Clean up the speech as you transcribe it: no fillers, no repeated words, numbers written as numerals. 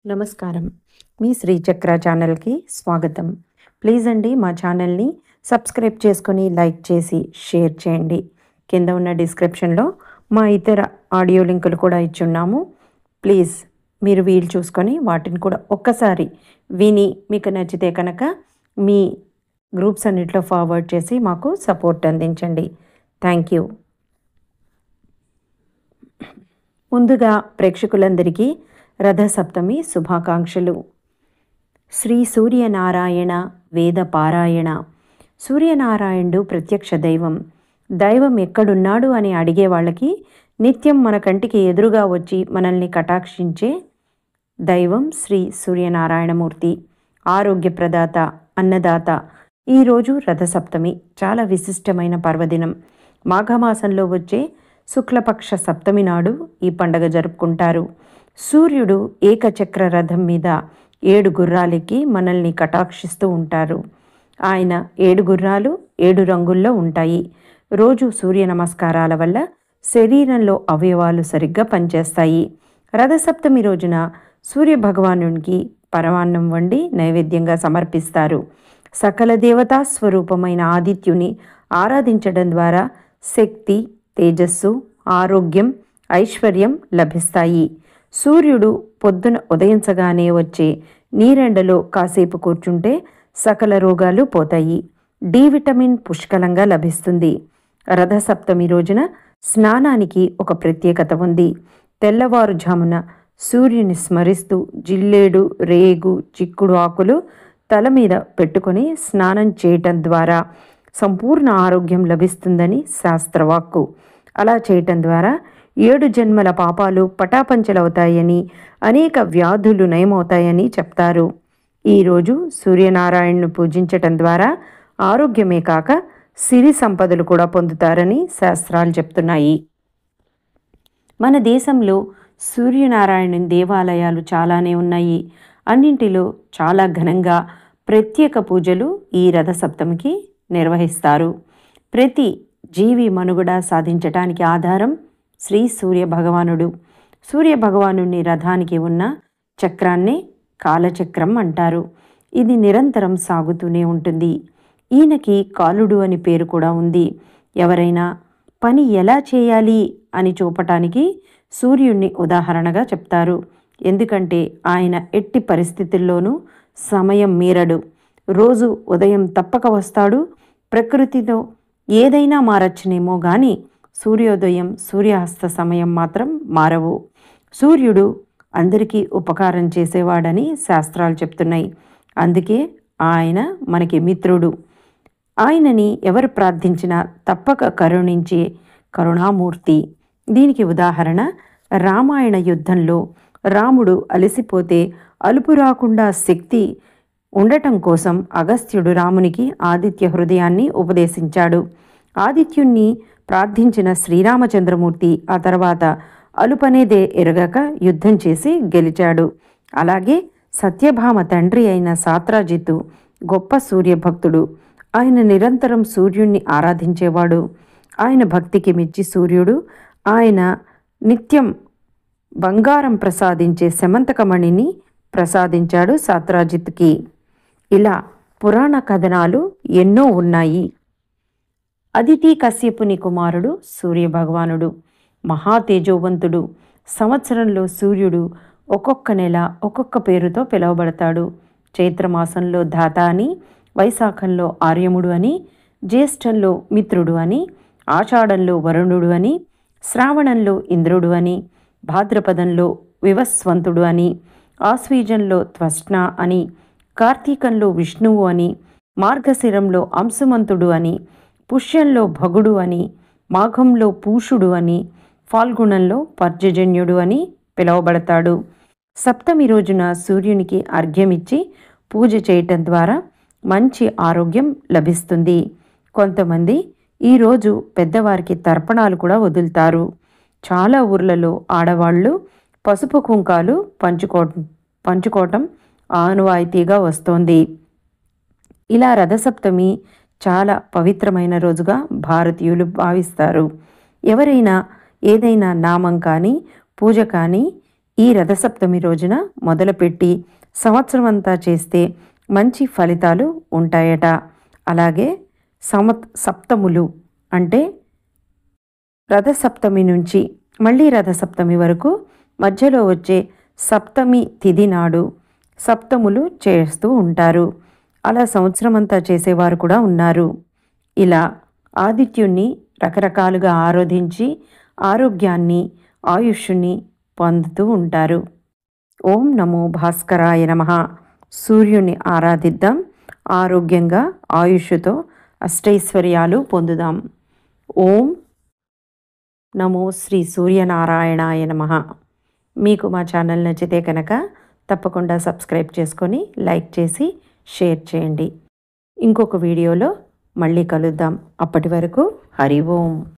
నమస్కారం. మీ శ్రీచక్ర ఛానల్‌కి స్వాగతం. ప్లీజ్ అండి మా ఛానల్‌ని సబ్స్క్రైబ్ చేసుకొని, లైక్ చేసి, షేర్ చేయండి. కింద ఉన్న డిస్క్రిప్షన్‌లో మా ఇతర ఆడియో లింకులు కూడా ఇచ్చున్నాము. ప్లీజ్ మీరు వీలు చూసుకొని వాటిని కూడా ఒక్కసారి విని మీకు నచ్చితే కనుక మీ గ్రూప్స్ అన్నిట్లో ఫార్వర్డ్ చేసి మాకు సపోర్ట్ అందించండి. Thank you. ముందుగా ప్రేక్షకులందరికీ రథసప్తమి శుభాకాంక్షలు. శ్రీ సూర్యనారాయణ వేద పారాయణ. సూర్యనారాయణుడు ప్రత్యక్ష దైవం. దైవం ఎక్కడున్నాడు అని అడిగే వాళ్ళకి నిత్యం మన కంటికి ఎదురుగా వచ్చి మనల్ని కటాక్షించే దైవం శ్రీ సూర్యనారాయణమూర్తి. ఆరోగ్యప్రదాత, అన్నదాత. ఈరోజు రథసప్తమి చాలా విశిష్టమైన పర్వదినం. మాఘమాసంలో వచ్చే శుక్లపక్ష సప్తమి నాడు ఈ పండగ జరుపుకుంటారు. సూర్యుడు ఏకచక్ర రథం మీద 7 గుర్రాలెక్కి మనల్ని కటాక్షిస్తూ ఉంటారు. ఆయన 7 గుర్రాలు 7 రంగుల్లో ఉంటాయి. రోజు సూర్య నమస్కారాల వల్ల శరీరంలో అవయవాలు సరిగ్గా పనిచేస్తాయి. రథసప్తమి రోజున సూర్య భగవానునికి పరమాన్నం వండి నైవేద్యంగా సమర్పిస్తారు. సకల దేవతా స్వరూపమైన ఆదిత్యుని ఆరాధించడం ద్వారా శక్తి, తేజస్సు, ఆరోగ్యం, ఐశ్వర్యం లభిస్తాయి. సూర్యుడు పొద్దున ఉదయించగానే వచ్చే నీరెండలో కాసేపు కూర్చుంటే సకల రోగాలు పోతాయి. డి విటమిన్ పుష్కలంగా లభిస్తుంది. రథసప్తమి రోజున స్నానానికి ఒక ప్రత్యేకత ఉంది. తెల్లవారుజామున సూర్యుని స్మరిస్తూ జిల్లేడు, రేగు, చిక్కుడు ఆకులు తల మీద పెట్టుకొని స్నానం చేయటం ద్వారా సంపూర్ణ ఆరోగ్యం లభిస్తుందని శాస్త్రవాక్కు. అలా చేయటం ద్వారా 7 జన్మల పాపాలు పటాపంచలవుతాయని, అనేక వ్యాధులు నయమవుతాయని చెప్తారు. ఈరోజు సూర్యనారాయణను పూజించటం ద్వారా ఆరోగ్యమే కాక సిరి సంపదలు కూడా పొందుతారని శాస్త్రాలు చెప్తున్నాయి. మన దేశంలో సూర్యనారాయణుని దేవాలయాలు చాలానే ఉన్నాయి. అన్నింటిలో చాలా ఘనంగా ప్రత్యేక పూజలు ఈ రథసప్తమికి నిర్వహిస్తారు. ప్రతి జీవి మనుగడ సాధించటానికి ఆధారం శ్రీ సూర్య భగవానుడు. సూర్య భగవానుని రథానికి ఉన్న చక్రాన్నే కాలచక్రం అంటారు. ఇది నిరంతరం సాగుతూనే ఉంటుంది. ఈయనకి కాలుడు అని పేరు కూడా ఉంది. ఎవరైనా పని ఎలా చేయాలి అని చూపటానికి సూర్యుణ్ణి ఉదాహరణగా చెప్తారు. ఎందుకంటే ఆయన ఎట్టి పరిస్థితుల్లోనూ సమయం మీరడు. రోజు ఉదయం తప్పక వస్తాడు. ప్రకృతితో ఏదైనా మారచ్చునేమో కానీ సూర్యోదయం, సూర్యాస్త సమయం మాత్రం మారవు. సూర్యుడు అందరికీ ఉపకారం చేసేవాడని శాస్త్రాలు చెప్తున్నాయి. అందుకే ఆయన మనకి మిత్రుడు. ఆయనని ఎవరు ప్రార్థించినా తప్పక కరుణించే కరుణామూర్తి. దీనికి ఉదాహరణ రామాయణ యుద్ధంలో రాముడు అలసిపోతే అలుపు రాకుండా శక్తి ఉండటం కోసం అగస్త్యుడు రామునికి ఆదిత్య హృదయాన్ని ఉపదేశించాడు. ఆదిత్యుణ్ణి ప్రార్థించిన శ్రీరామచంద్రమూర్తి ఆ తర్వాత అలుపనేదే ఎరగక యుద్ధం చేసి గెలిచాడు. అలాగే సత్యభామ తండ్రి అయిన సాత్రాజిత్తు గొప్ప సూర్యభక్తుడు. ఆయన నిరంతరం సూర్యుణ్ణి ఆరాధించేవాడు. ఆయన భక్తికి మెచ్చి సూర్యుడు ఆయన నిత్యం బంగారం ప్రసాదించే శమంతకమణిని ప్రసాదించాడు సాత్రాజిత్తుకి. ఇలా పురాణ కథనాలు ఎన్నో ఉన్నాయి. అదితి కశ్యపుని కుమారుడు సూర్యభగవానుడు. మహా తేజోవంతుడు. సంవత్సరంలో సూర్యుడు ఒక్కొక్క నెల ఒక్కొక్క పేరుతో పిలువబడతాడు. చైత్రమాసంలో ధాత అని, వైశాఖంలో ఆర్యముడు అని, జ్యేష్ఠంలో మిత్రుడు అని, ఆషాఢంలో వరుణుడు అని, శ్రావణంలో ఇంద్రుడు అని, భాద్రపదంలో వివస్వంతుడు అని, ఆశ్వీజంలో త్వష్ణ అని, కార్తీకంలో విష్ణువు అని, మార్గశిరంలో అంశుమంతుడు అని, పుష్యంలో భగుడు అని, మాఘంలో పూషుడు అని, ఫాల్గుణంలో పర్జజన్యుడు అని పిలువబడతాడు. సప్తమి రోజున సూర్యునికి అర్ఘ్యమిచ్చి పూజ చేయటం ద్వారా మంచి ఆరోగ్యం లభిస్తుంది. కొంతమంది ఈరోజు పెద్దవారికి తర్పణాలు కూడా వదులుతారు. చాలా ఊర్లలో ఆడవాళ్ళు పసుపు కుంకాలు పంచుకోవటం ఆనవాయితీగా వస్తోంది. ఇలా రథసప్తమి చాలా పవిత్రమైన రోజుగా భారతీయులు భావిస్తారు. ఎవరైనా ఏదైనా నామం కానీ పూజ కానీ ఈ రథసప్తమి రోజున మొదలుపెట్టి సంవత్సరం అంతా చేస్తే మంచి ఫలితాలు ఉంటాయట. అలాగే సప్తములు అంటే రథసప్తమి నుంచి మళ్ళీ రథసప్తమి వరకు మధ్యలో వచ్చే సప్తమి తిథి నాడు సప్తములు చేస్తూ ఉంటారు. అలా సంవత్సరం అంతా చేసేవారు కూడా ఉన్నారు. ఇలా ఆదిత్యుణ్ణి రకరకాలుగా ఆరాధించి ఆరోగ్యాన్ని ఆయుష్ని పొందుతూ ఉంటారు. ఓం నమో భాస్కరాయ నమః. సూర్యుని ఆరాధిద్దాం, ఆరోగ్యంగా ఆయుష్తో అష్టైశ్వర్యాలు పొందుదాం. ఓం నమో శ్రీ సూర్యనారాయణాయ నమః. మీకు మా ఛానల్ నచ్చితే కనుక తప్పకుండా సబ్స్క్రైబ్ చేసుకొని లైక్ చేసి షేర్ చేయండి. ఇంకొక వీడియోలో మళ్ళీ కలుద్దాం. అప్పటి వరకు హరి ఓం.